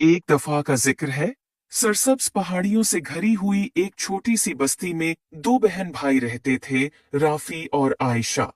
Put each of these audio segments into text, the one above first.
एक दफा का जिक्र है। सरसब्ज पहाड़ियों से घिरी हुई एक छोटी सी बस्ती में दो बहन भाई रहते थे, राफी और आयशा।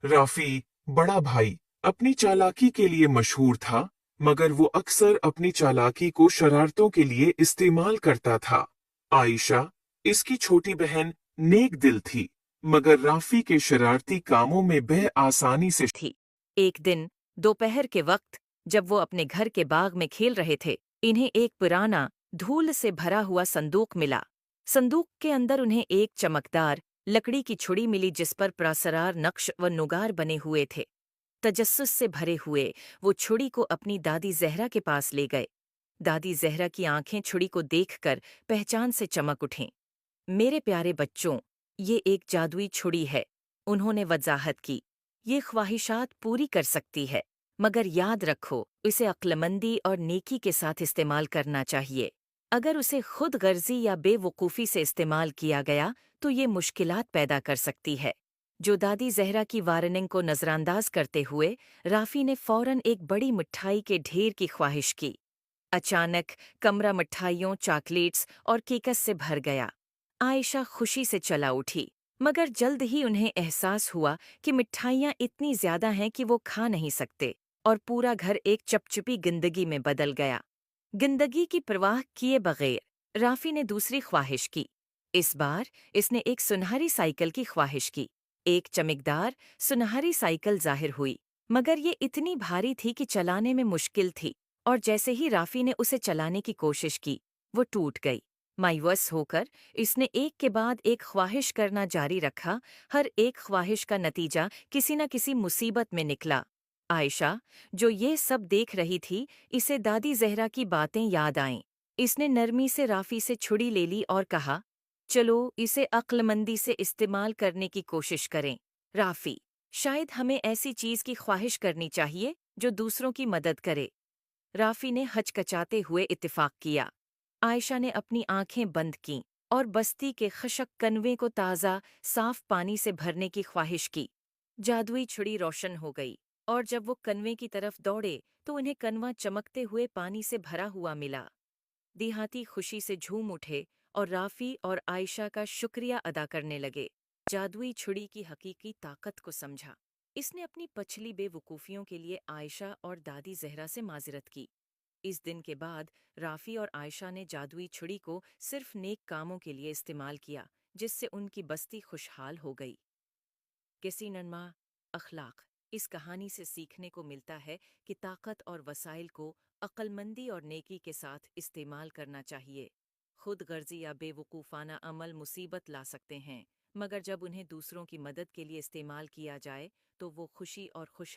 राफी, बड़ा भाई, अपनी चालाकी के लिए मशहूर था, मगर वो अक्सर अपनी चालाकी को शरारतों के लिए इस्तेमाल करता था। आयशा, इसकी छोटी बहन, नेक दिल थी, मगर राफी के शरारती कामों में बे आसानी से थी। एक दिन दोपहर के वक्त जब वो अपने घर के बाग में खेल रहे थे, इन्हें एक पुराना धूल से भरा हुआ संदूक मिला। संदूक के अंदर उन्हें एक चमकदार लकड़ी की छुड़ी मिली जिस पर प्रासरार नक्श व नुगार बने हुए थे। तजस्सुस से भरे हुए वो छुड़ी को अपनी दादी जहरा के पास ले गए। दादी जहरा की आंखें छुड़ी को देखकर पहचान से चमक उठीं। मेरे प्यारे बच्चों, ये एक जादुई छुड़ी है, उन्होंने वजाहत की। ये ख्वाहिशात पूरी कर सकती है, मगर याद रखो, इसे अक्लमंदी और नेकी के साथ इस्तेमाल करना चाहिए। अगर उसे खुद गर्जी या बेवकूफ़ी से इस्तेमाल किया गया तो ये मुश्किलात पैदा कर सकती है। जो दादी जहरा की वार्निंग को नज़रअंदाज करते हुए राफ़ी ने फ़ौरन एक बड़ी मिठाई के ढेर की ख्वाहिश की। अचानक कमरा मिठाइयों, चॉकलेट्स और केकस से भर गया। आयशा खुशी से चला उठी, मगर जल्द ही उन्हें एहसास हुआ कि मिठाइयाँ इतनी ज्यादा हैं कि वो खा नहीं सकते, और पूरा घर एक चपचपी जिंदगी में बदल गया। जिंदगी की परवाह किए बगैर राफी ने दूसरी ख्वाहिश की। इस बार इसने एक सुनहरी साइकिल की ख्वाहिश की। एक चमकदार सुनहरी साइकिल जाहिर हुई, मगर ये इतनी भारी थी कि चलाने में मुश्किल थी, और जैसे ही राफी ने उसे चलाने की कोशिश की, वो टूट गई। मायूस होकर इसने एक के बाद एक ख्वाहिश करना जारी रखा। हर एक ख्वाहिश का नतीजा किसी न किसी मुसीबत में निकला। आयशा, जो ये सब देख रही थी, इसे दादी जहरा की बातें याद आईं। इसने नरमी से राफी से छुड़ी ले ली और कहा, चलो इसे अक्लमंदी से इस्तेमाल करने की कोशिश करें। राफी, शायद हमें ऐसी चीज की ख्वाहिश करनी चाहिए जो दूसरों की मदद करे। राफी ने हचकचाते हुए इत्तेफाक किया। आयशा ने अपनी आंखें बंद कीं और बस्ती के खशक कनवे को ताज़ा, साफ पानी से भरने की ख्वाहिश की। जादुई छुड़ी रोशन हो गई, और जब वो कनवे की तरफ दौड़े तो उन्हें कनवा चमकते हुए पानी से भरा हुआ मिला। देहाती खुशी से झूम उठे और राफी और आयशा का शुक्रिया अदा करने लगे। जादुई छुड़ी की हकीकी ताकत को समझा। इसने अपनी पछली बेवकूफ़ियों के लिए आयशा और दादी जहरा से माजरत की। इस दिन के बाद राफी और आयशा ने जादुई छुड़ी को सिर्फ नेक कामों के लिए इस्तेमाल किया, जिससे उनकी बस्ती खुशहाल हो गई। किसी नन्मा अखलाक, इस कहानी से सीखने को मिलता है कि ताकत और वसाइल को अक्लमंदी और नेकी के साथ इस्तेमाल करना चाहिए। खुद गर्जी या बेवकूफ़ाना अमल मुसीबत ला सकते हैं, मगर जब उन्हें दूसरों की मदद के लिए इस्तेमाल किया जाए तो वो खुशी और खुश